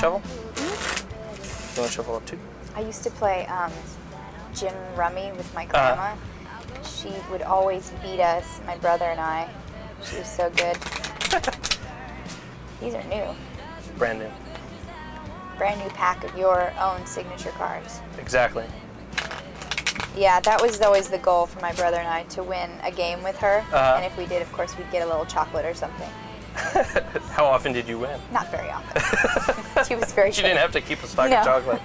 want to shovel? You want to shovel up too? I used to play gin rummy with my grandma. She would always beat us, my brother and I. She was so good. These are new. Brand new. Brand new pack of your own signature cards. Exactly. Yeah, that was always the goal for my brother and I, to win a game with her. And if we did, of course, we'd get a little chocolate or something. How often did you win? Not very often. She was very She didn't have to keep a stock of chocolate.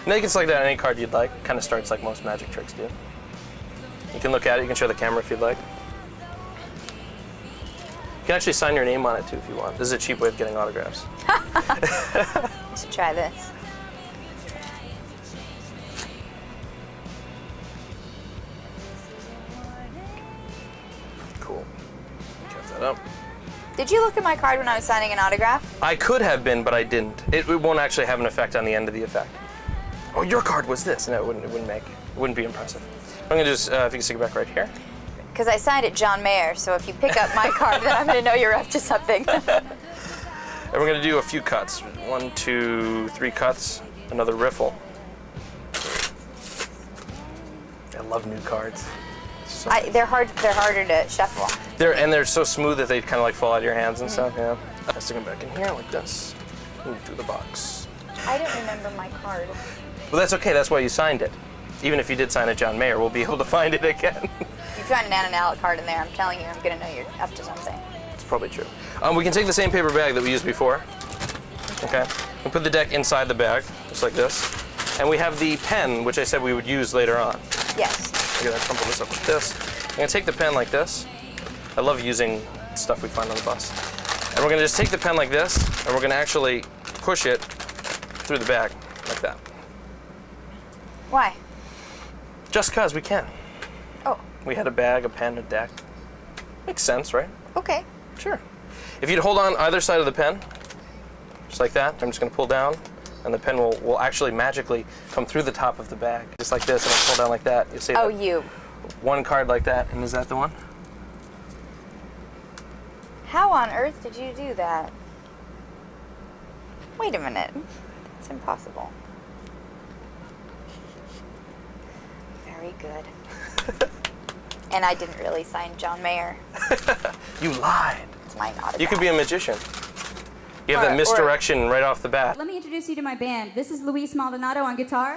Now you can select out any card you'd like. Kind of starts like most magic tricks do. You can look at it. You can show the camera if you'd like. You can actually sign your name on it too if you want. This is a cheap way of getting autographs. I should try this. Cool. Cap that up. Did you look at my card when I was signing an autograph? I could have been, but I didn't. It won't actually have an effect on the end of the effect. Oh, your card was this. No, it wouldn't be impressive. I'm gonna just, if you can stick it back right here. Because I signed it John Mayer, so if you pick up my card, then I'm gonna know you're up to something. And we're gonna do a few cuts. 1, 2, 3 cuts. Another riffle. I love new cards. So They're harder to shuffle. they're so smooth that they kind of like fall out of your hands and stuff. Yeah. I stick them back in here like this. Through the box. I don't remember my card. Well, that's okay. That's why you signed it. Even if you did sign it John Mayer, we'll be able to find it again. If you find an Anna Nalick card in there, I'm telling you, I'm gonna know you're up to something. It's probably true. We can take the same paper bag that we used before. Okay. We put the deck inside the bag, just like this. And we have the pen, which I said we would use later on. Yes. I'm gonna crumple this up with this. I'm gonna take the pen like this. I love using stuff we find on the bus. And we're gonna just take the pen like this, and we're gonna actually push it through the bag, like that. Why? Just cause we can. Oh. We had a bag, a pen, a deck. Makes sense, right? Okay. Sure. If you'd hold on either side of the pen, just like that, I'm just gonna pull down, and the pen will actually magically come through the top of the bag. Just like this, and I'll pull down like that. You'll see Oh, that you. one card like that, and is that the one? How on earth did you do that? Wait a minute. It's impossible. Very good. And I didn't really sign John Mayer. You lied. It's my autograph. You could be a magician. You have that misdirection right off the bat. Let me introduce you to my band. This is Luis Maldonado on guitar.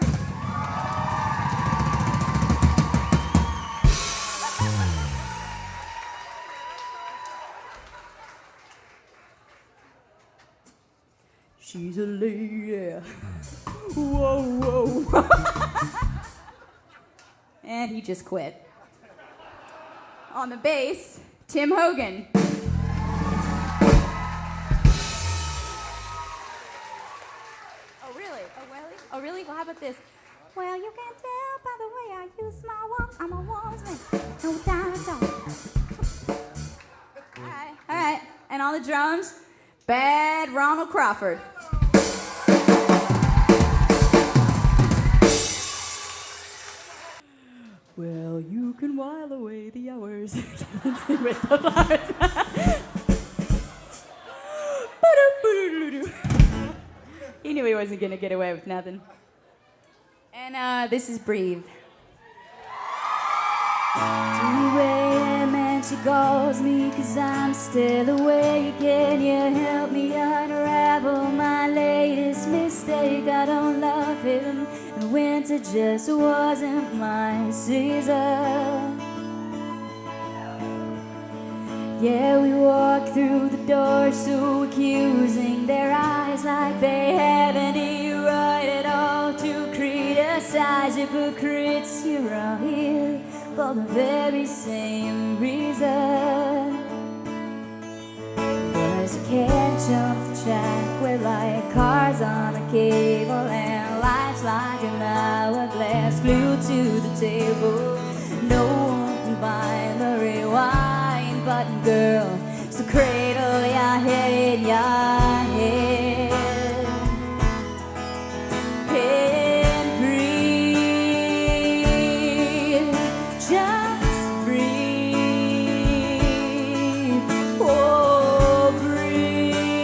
She's a lady. Whoa, whoa. And he just quit. On the bass, Tim Hogan. Oh, really? Well, how about this? Well, you can tell by the way I use my walk. I'm a woman's man. No doubt at all. All right. And on the drums, Bad Ronald Crawford. Well, you can while away the hours with the bars. He knew he wasn't gonna get away with nothing. And this is Breathe. 2 a.m. and she calls me 'cause I'm still awake. Can you help me unravel my latest mistake? I don't love him, and winter just wasn't my season. Yeah, we walk through the door so accusing, their eyes like they have any right at all to criticize. Hypocrites, you're all here for the very same reason. Cause you can't jump the track, we're like cars on a cable, and life's like an hourglass glued to the table. No one can buy the rewind button, girl, so cradle your head in your head and breathe, just breathe, oh breathe,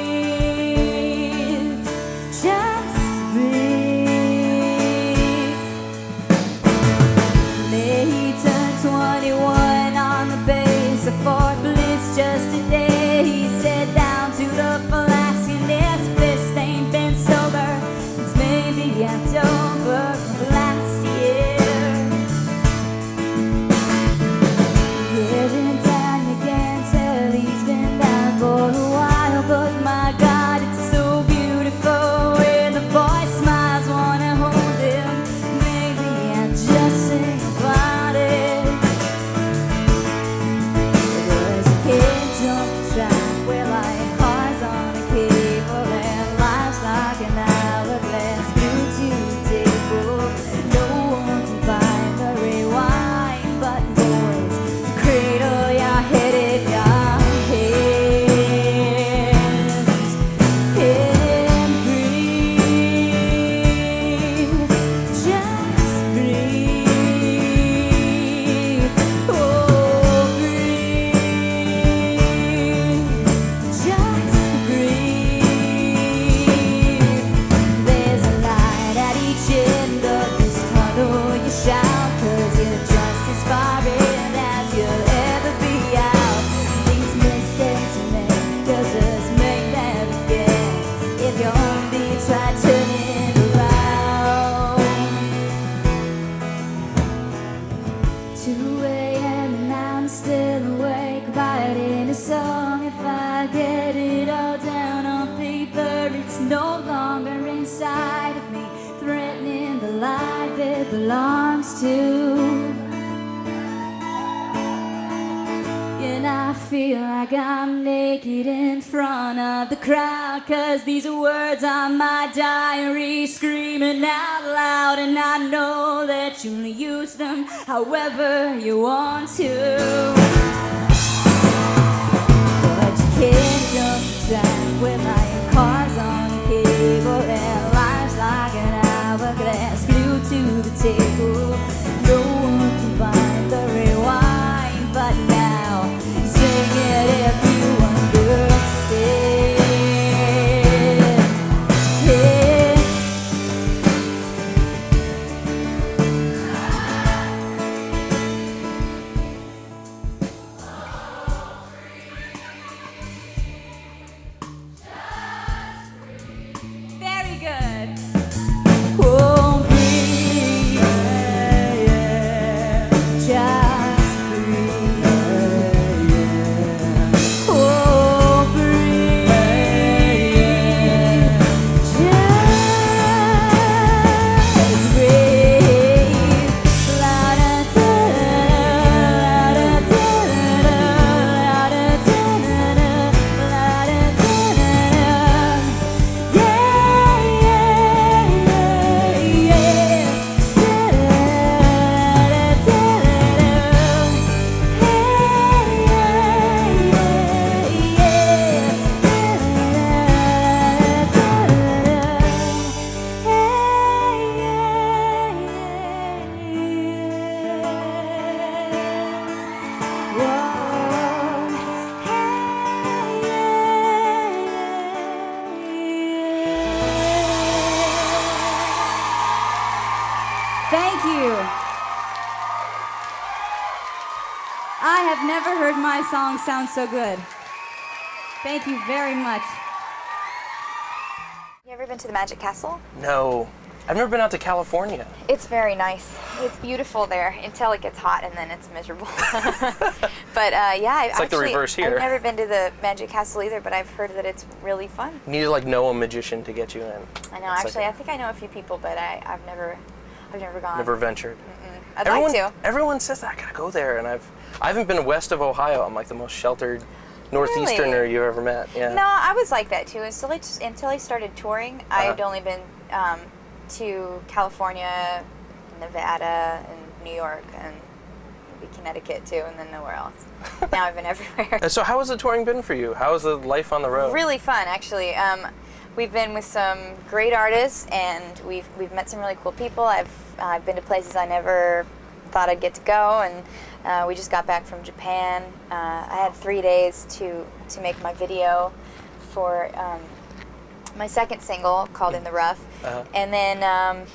it's no longer inside of me, threatening the life it belongs to. And I feel like I'm naked in front of the crowd, 'cause these are words on my diary, screaming out loud. And I know that you'll use them however you want to, but you can't jump the track with like cars on a cable and life's like an hourglass glued to the table. No one can find the rewind, but now sing it if you understand. Yeah. Very good. Oh, breathe, just breathe. Oh, breathe, just breathe. La da da da da la da da da la da da da. Thank you. I have never heard my song sound so good. Thank you very much. You ever been to the Magic Castle? No, I've never been out to California. It's very nice. It's beautiful there until it gets hot and then it's miserable. But yeah, It's like the reverse here. I've never been to the Magic Castle either, but I've heard that it's really fun. You need to like know a magician to get you in. I know. It's Actually, like I think I know a few people, but I've never gone. never ventured. I'd like to. Everyone says that I gotta go there, and I haven't been west of Ohio. I'm like the most sheltered northeasterner you've ever met. Yeah. No, I was like that too. Until I started touring, I'd only been to California, Nevada, and New York, and maybe Connecticut too, and then nowhere else. Now I've been everywhere. So how has the touring been for you? How is the life on the road? Really fun, actually. We've been with some great artists, and we've met some really cool people. I've been to places I never thought I'd get to go, and we just got back from Japan. I had 3 days to make my video for my second single called "In the Rough," and then a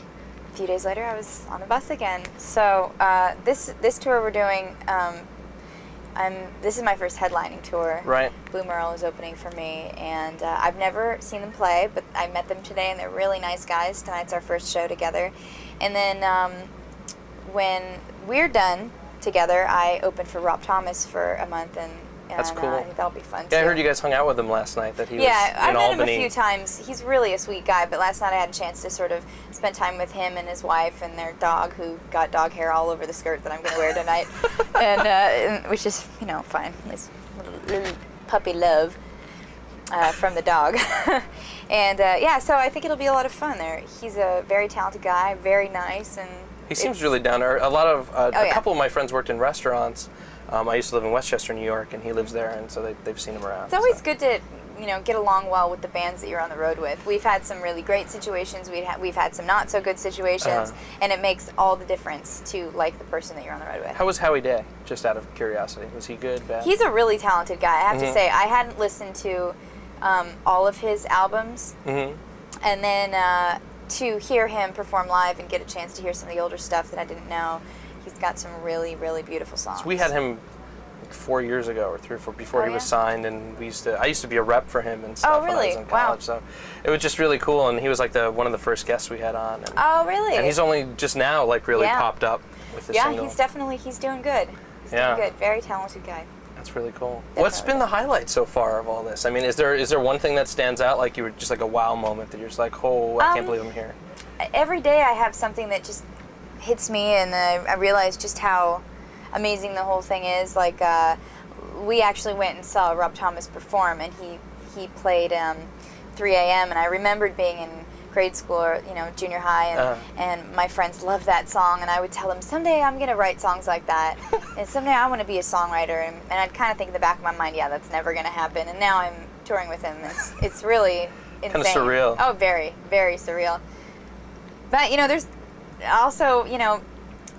few days later I was on a bus again. So this tour we're doing. This is my first headlining tour. Right. Blue Merle is opening for me, and I've never seen them play, but I met them today, and they're really nice guys. Tonight's our first show together. And then when we're done together, I open for Rob Thomas for a month, and That's cool. I think that'll be fun, Yeah, I too. heard you guys hung out with him last night, that he was I've in met Albany. him a few times. He's really a sweet guy, but last night I had a chance to sort of spend time with him and his wife and their dog, who got dog hair all over the skirt that I'm going to wear tonight, and which is, fine. It's little puppy love from the dog. And so I think it'll be a lot of fun there. He's a very talented guy, very nice, and He seems really down to earth. A lot of a yeah. couple of my friends worked in restaurants. I used to live in Westchester, New York, and he lives there, and so they've seen him around. It's always good to get along well with the bands that you're on the road with. We've had some really great situations. We've had some not so good situations, and it makes all the difference to like the person that you're on the road with. How was Howie Day? Just out of curiosity, was he good? Bad? He's a really talented guy. I have to say, I hadn't listened to all of his albums, and then to hear him perform live and get a chance to hear some of the older stuff that I didn't know. He's got some really, really beautiful songs. So we had him like 4 years ago or 3 or 4 before he was signed, and I used to be a rep for him and stuff when I was in college. So it was just really cool, and he was like one of the first guests we had on. And, oh, really? And he's only just now really popped up with his single. He's doing good. He's doing good. Very talented guy. That's really cool. What's been the highlight so far of all this? I mean, is there one thing that stands out, like you were just like a wow moment that you're just like, oh, I can't believe I'm here? Every day I have something that just hits me, and I realize just how amazing the whole thing is. Like, we actually went and saw Rob Thomas perform, and he played 3 a.m., and I remembered being in grade school or, junior high, and my friends loved that song, and I would tell them, someday I'm going to write songs like that, and someday I want to be a songwriter, and I'd kind of think in the back of my mind, yeah, that's never going to happen, and now I'm touring with him. It's really insane. Kind of surreal. Oh, very, very surreal. But, there's also,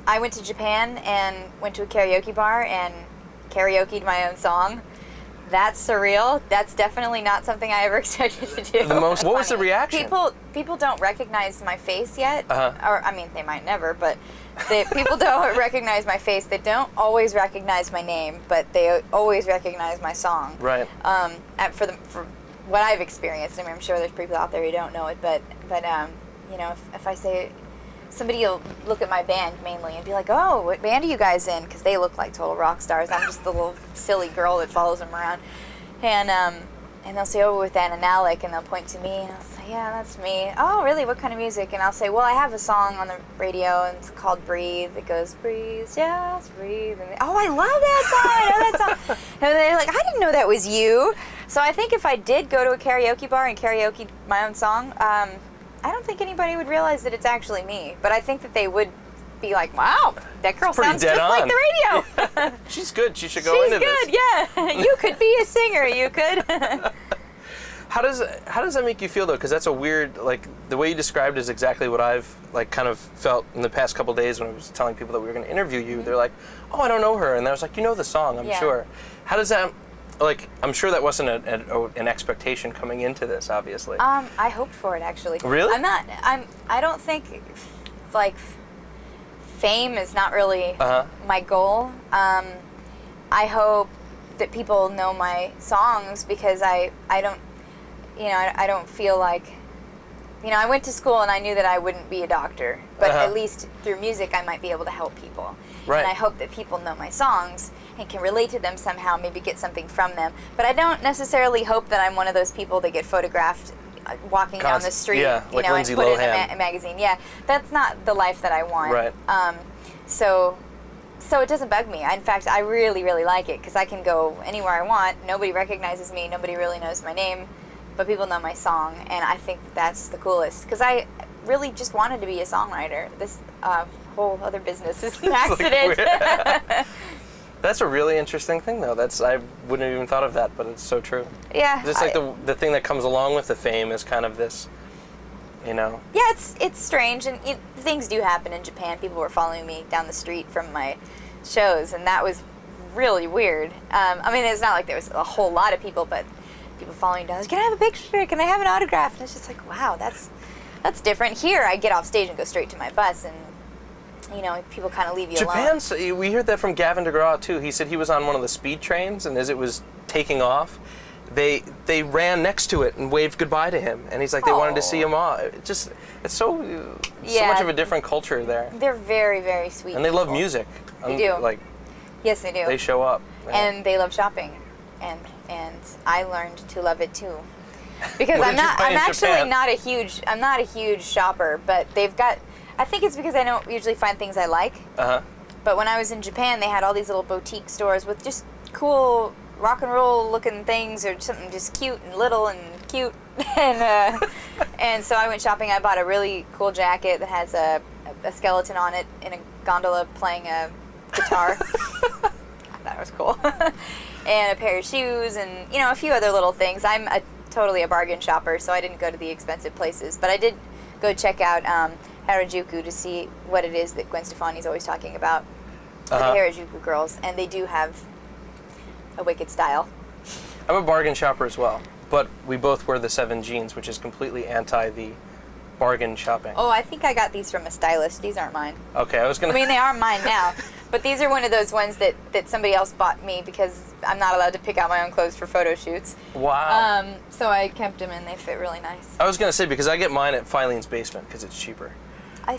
I went to Japan and went to a karaoke bar and karaoke'd my own song. That's surreal. That's definitely not something I ever expected to do. What was the reaction? People don't recognize my face yet. Or, I mean, they might never, but people don't recognize my face. They don't always recognize my name, but they always recognize my song. Right. For what I've experienced, I mean, I'm sure there's people out there who don't know it, but if I say, somebody will look at my band mainly and be like, oh, what band are you guys in? Because they look like total rock stars. I'm just the little silly girl that follows them around. And they'll say, oh, with Anna Nalick, and they'll point to me, and I'll say, yeah, that's me. Oh, really? What kind of music? And I'll say, well, I have a song on the radio, and it's called Breathe. It goes, breathe, just breathe. And oh, I love that song. I know that song. And they're like, I didn't know that was you. So I think if I did go to a karaoke bar and karaoke my own song, I don't think anybody would realize that it's actually me. But I think that they would be like, wow, that girl sounds just like the radio. She's good. She should go into this. She's good, yeah. You could be a singer. You could. How does that make you feel, though? Because that's a weird, like, the way you described is exactly what I've, like, kind of felt in the past couple of days when I was telling people that we were going to interview you. They're like, oh, I don't know her. And I was like, you know the song, I'm sure. How does that... Like, I'm sure that wasn't an expectation coming into this, obviously. I hoped for it, actually. Really? I don't think, like, fame is not really my goal. I hope that people know my songs because I don't feel like, I went to school and I knew that I wouldn't be a doctor, but at least through music I might be able to help people. Right. And I hope that people know my songs and can relate to them somehow, maybe get something from them. But I don't necessarily hope that I'm one of those people that get photographed walking down the street, like and Lindsay put Lohan. in a magazine. Yeah, that's not the life that I want. Right. So it doesn't bug me. In fact, I really, really like it because I can go anywhere I want. Nobody recognizes me. Nobody really knows my name, but people know my song, and I think that's the coolest because I really just wanted to be a songwriter. This whole other business is an accident. That's a really interesting thing, though. I wouldn't have even thought of that, but it's so true. Yeah. Just like the thing that comes along with the fame is kind of this, Yeah, it's strange, and things do happen in Japan. People were following me down the street from my shows, and that was really weird. I mean, it's not like there was a whole lot of people, but people following down. Can I have a picture? Can I have an autograph? And it's just like, wow, that's different. Here, I get off stage and go straight to my bus, and people kind of leave you alone. Japan, we heard that from Gavin DeGraw, too. He said he was on one of the speed trains, and as it was taking off, they ran next to it and waved goodbye to him. And he's like, they wanted to see him off. It's so much of a different culture there. They're very, very sweet. And they love music. They do. Like, yes, they do. They show up. Yeah. And they love shopping. And I learned to love it, too. Because I'm not a huge shopper, but they've got... I think it's because I don't usually find things I like. But when I was in Japan, they had all these little boutique stores with just cool rock and roll looking things, or something just cute and little and cute. And so I went shopping. I bought a really cool jacket that has a skeleton on it in a gondola playing a guitar. I thought it was cool. And a pair of shoes and a few other little things. I'm totally a bargain shopper, so I didn't go to the expensive places, but I did go check out Harajuku to see what it is that Gwen Stefani's always talking about, the Harajuku girls, and they do have a wicked style. I'm a bargain shopper as well, but we both wear the 7 jeans, which is completely anti the bargain shopping. Oh, I think I got these from a stylist. These aren't mine. Okay, I mean, they are mine now, but these are one of those ones that somebody else bought me because I'm not allowed to pick out my own clothes for photo shoots. Wow. So I kept them, and they fit really nice. I was going to say, because I get mine at Filene's Basement because it's cheaper.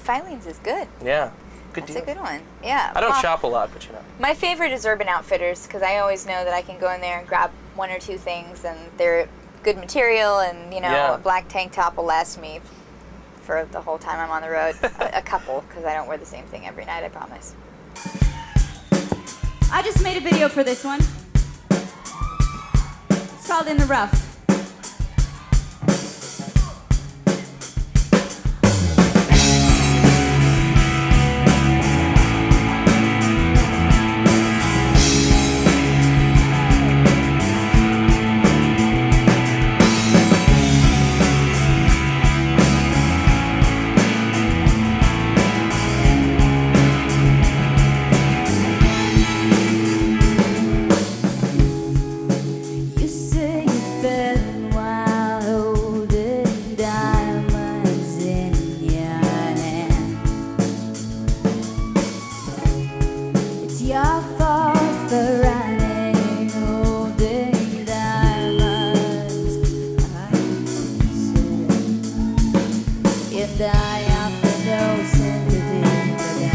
Filene's is good. Yeah. Good That's deal. a good one. Yeah. I don't Well, shop a lot, but you know. My favorite is Urban Outfitters because I always know that I can go in there and grab one or two things, and they're good material, and Yeah. a black tank top will last me for the whole time I'm on the road. a couple, because I don't wear the same thing every night, I promise. I just made a video for this one. It's called In the Rough. You say you fell while holding diamonds in your hand. It's your fault for running, holding diamonds. I said, and I offer no sympathy for that.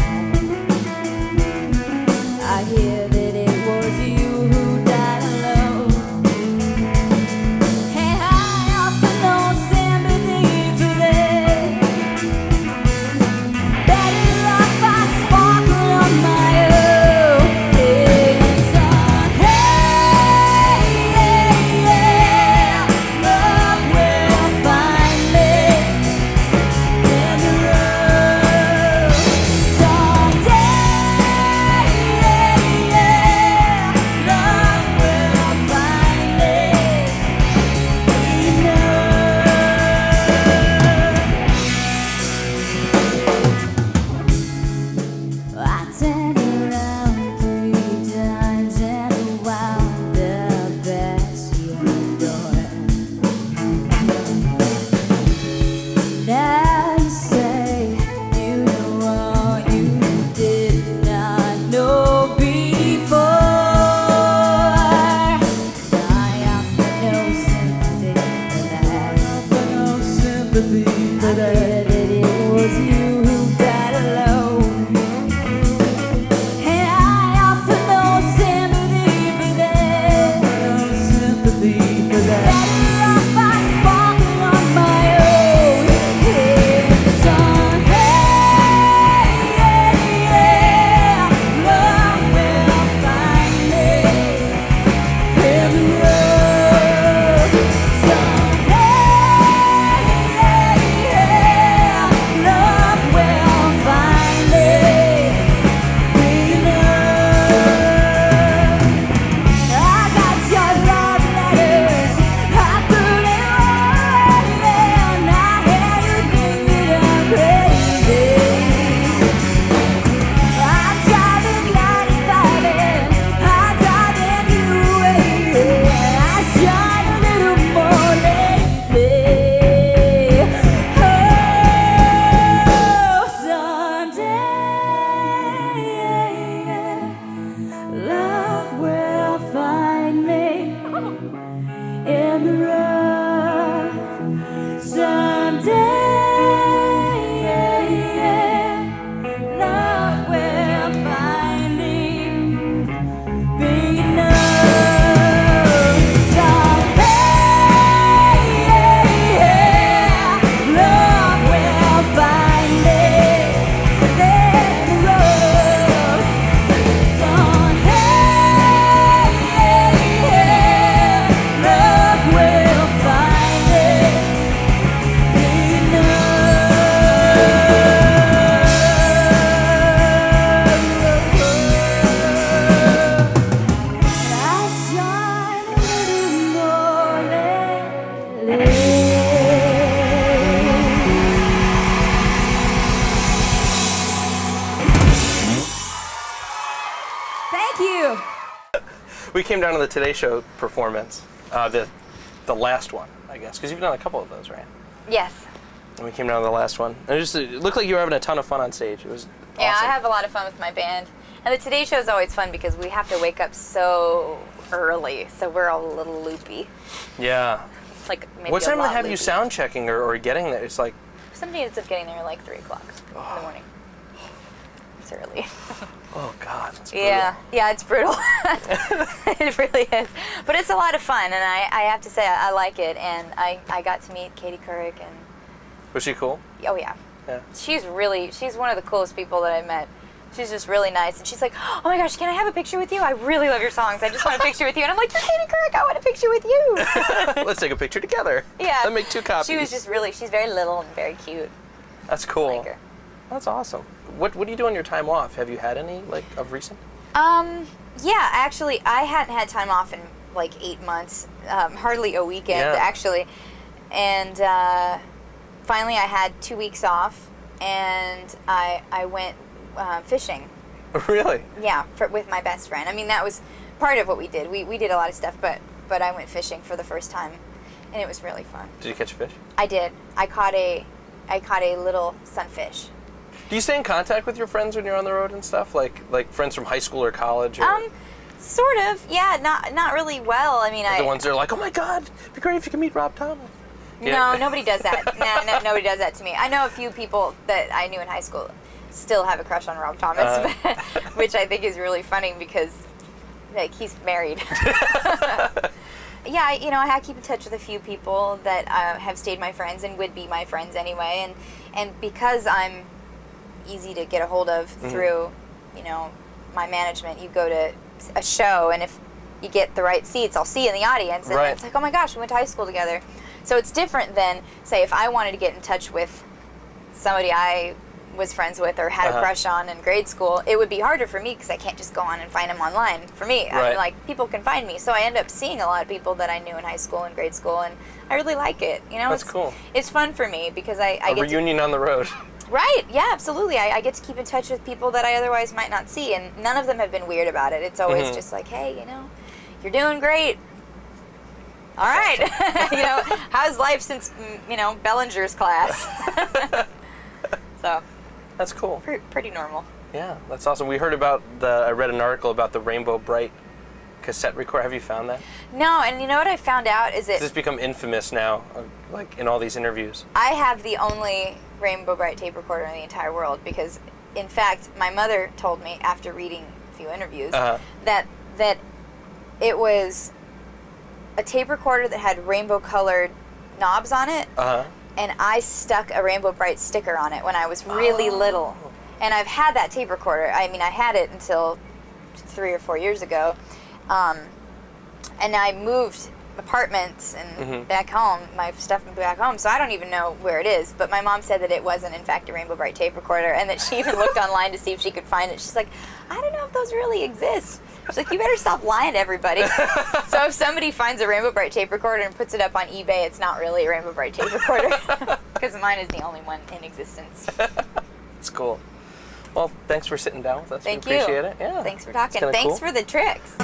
I hear that it was you who died alone. Hey, I offer no sympathy for that. Better off I sparkle on my own. Hey, son, hey, yeah, love will find me in the road someday. Love will find me, you know. I turned around 3 times and wound up at your door. Now you say you know all you did not know before. I offer no sympathy for that. I heard that it was you who died alone. And I offer no sympathy for that. Better off I sparkle on my own. Hey, son, hey, yeah, love will find me in the road someday. Love will find me, you know. I got your love letters, I put it all in there, and I had you thinking I'm crazy. I'm driving 95 and I dive in you and I shine a little more lately. Oh, someday love will find me in the rough. Someday love will find me, being known. Someday love will find me in the road. Love will find me, you know. I shine a little more lately. Thank you. We came down to the Today Show performance, the last one, I guess, because you've done a couple of those, right? Yes. And we came down to the last one. And it looked like you were having a ton of fun on stage. It was Yeah, awesome. I have a lot of fun with my band. And the Today Show is always fun because we have to wake up so early, so we're all a little loopy. Yeah. Like maybe What a time do they lot have you loopy. sound checking or getting there? It's like, Some days it's getting there like 3 o'clock in the morning. early. Oh God. That's brutal. Yeah, it's brutal. It really is. But it's a lot of fun, and I have to say I like it. And I got to meet Katie Couric, and Was she cool? oh yeah. Yeah. She's one of the coolest people that I met. She's just really nice, and she's like, oh my gosh, can I have a picture with you? I really love your songs. I just want a picture with you. And I'm like, you're Katie Couric, I want a picture with you. Let's take a picture together. Yeah. Let's make 2 copies. She was just she's very little and very cute. That's cool. I like her. That's awesome. What do you do on your time off? Have you had any, like, of recent? Yeah, actually, I hadn't had time off in like 8 months, hardly a weekend, Yeah. actually. And finally I had 2 weeks off, and I went fishing. Really? Yeah, with my best friend. I mean, that was part of what we did. We did a lot of stuff, but I went fishing for the first time, and it was really fun. Did you catch a fish? I did. I caught a little sunfish. Do you stay in contact with your friends when you're on the road and stuff? Like friends from high school or college? Or Sort of. Yeah, not really well. I mean, the ones that are like, oh my God, it'd be great if you could meet Rob Thomas. No, nobody does that. No, nobody does that to me. I know a few people that I knew in high school still have a crush on Rob Thomas, which I think is really funny because, like, he's married. Yeah, I keep in touch with a few people that have stayed my friends and would be my friends anyway, and because I'm easy to get a hold of through, my management, you go to a show, and if you get the right seats, I'll see you in the audience, and Right. it's like, oh my gosh, we went to high school together. So it's different than, say, if I wanted to get in touch with somebody I was friends with or had a crush on in grade school, it would be harder for me because I can't just go on and find them online. For me, Right. I'm like, people can find me. So I end up seeing a lot of people that I knew in high school and grade school, and I really like it. That's cool. It's fun for me because I A get reunion on the road. Right, yeah, absolutely. I get to keep in touch with people that I otherwise might not see, and none of them have been weird about it. It's always just like, hey, you're doing great. All right. How's life since, Bellinger's class? So, That's cool. pretty normal. Yeah, that's awesome. We heard about I read an article about the Rainbow Bright cassette recorder. Have you found that? No, and you know what I found out is This has become infamous now, like in all these interviews. I have the only Rainbow Bright tape recorder in the entire world because, in fact, my mother told me after reading a few interviews that it was a tape recorder that had rainbow-colored knobs on it, and I stuck a Rainbow Bright sticker on it when I was really little. And I've had that tape recorder. I mean, I had it until 3 or 4 years ago, and I moved apartments and back home, my stuff back home, so I don't even know where it is, but my mom said that it wasn't in fact a Rainbow Bright tape recorder, and that she even looked online to see if she could find it. She's like, I don't know if those really exist. She's like, you better stop lying to everybody. So if somebody finds a Rainbow Bright tape recorder and puts it up on eBay, it's not really a Rainbow Bright tape recorder, because mine is the only one in existence. It's cool. Well, thanks for sitting down with us. Thank we you. appreciate it. Yeah. Thanks for talking. It's kinda Thanks cool. for the tricks.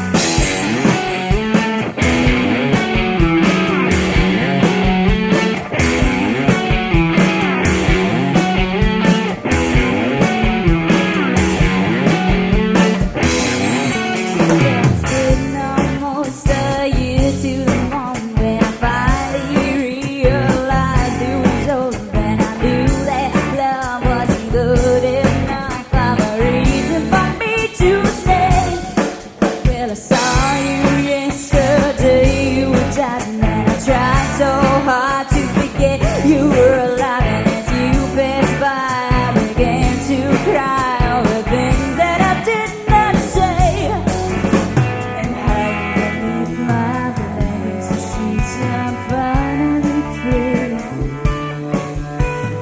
It's been almost a year to the moment when I finally realized it was over, and I knew that love wasn't good enough of a reason for me to stay. Well, I saw you yesterday, you were driving, and I tried so hard to forget you were alive, and as you passed by, I began to cry all the things that I did not say. And hide beneath my blankets, the sheets, I'm finally free.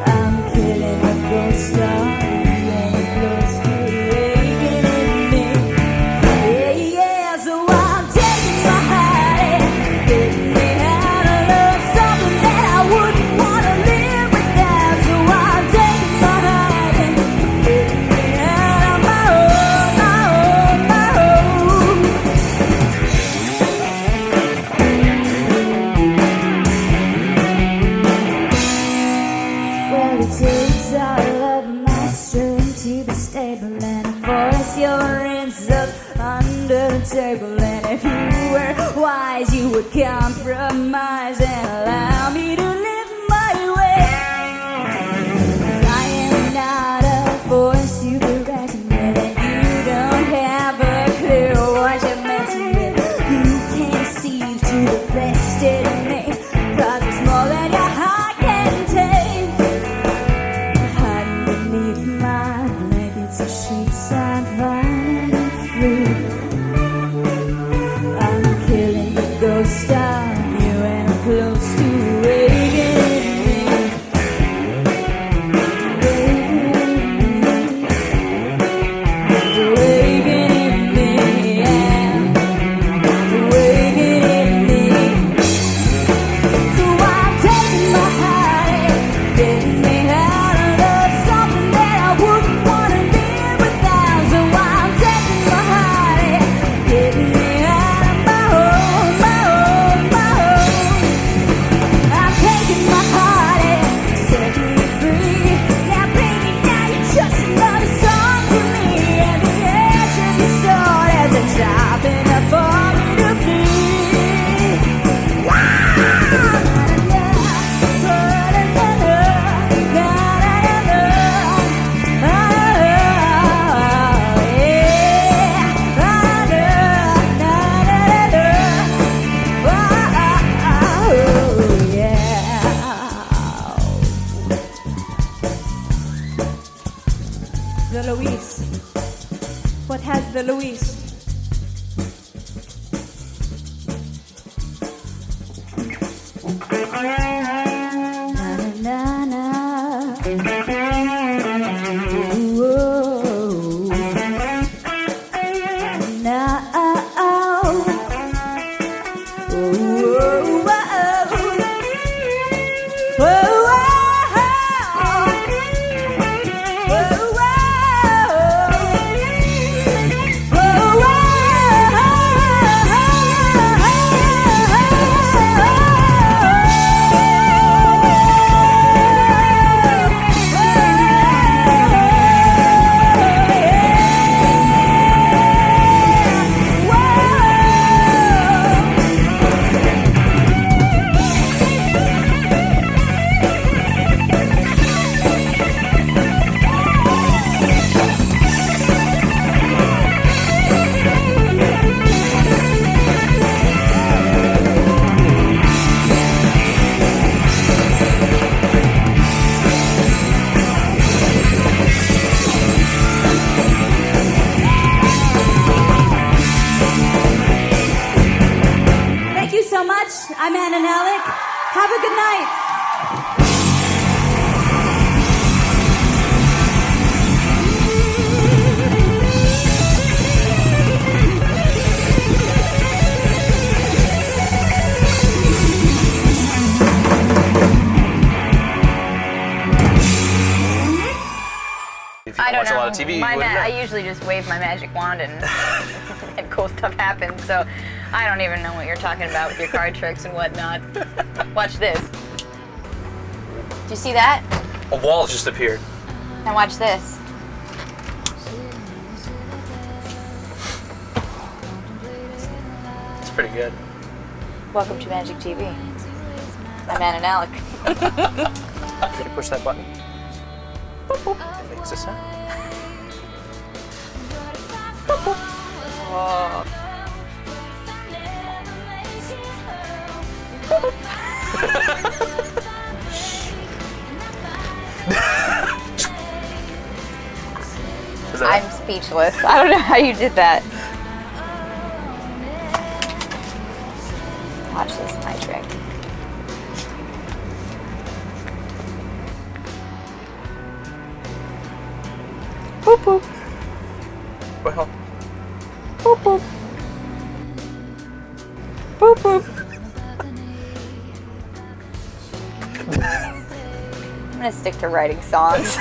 I'm killing a ghost of you, and it blows through aching in me. Yeah, yeah, so I'm taking my hiding, getting me out of love, something that I wouldn't want to live without. So I'm taking my hiding, getting me out of my home, my home, my home. Well, it takes all of my strength to be stable and force your insults under the table. And if you were wise, you would compromise and allow me to live my way. 'Cause I am not a force to be reckoned with. Louise? What has the Louise? Na na na. Ooh. Na oh. Ooh. Thank you so much. I'm Anna Nalick. Have a good night. If you I don't watch know. a lot of TV, you wouldn't know. I usually just wave my magic wand and and cool stuff happens. So I don't even know what you're talking about with your card tricks and whatnot. Watch this. Do you see that? A wall just appeared. Now watch this. It's pretty good. Welcome to Magic TV. I'm Anna Nalick. Can you push that button? Boop, boop. It makes a sound. Boop, boop. Oh. Is that I'm speechless. I don't know how you did that. Watch this, my trick. Boop boop. well, Boop boop. Boop boop. I'm gonna stick to writing songs.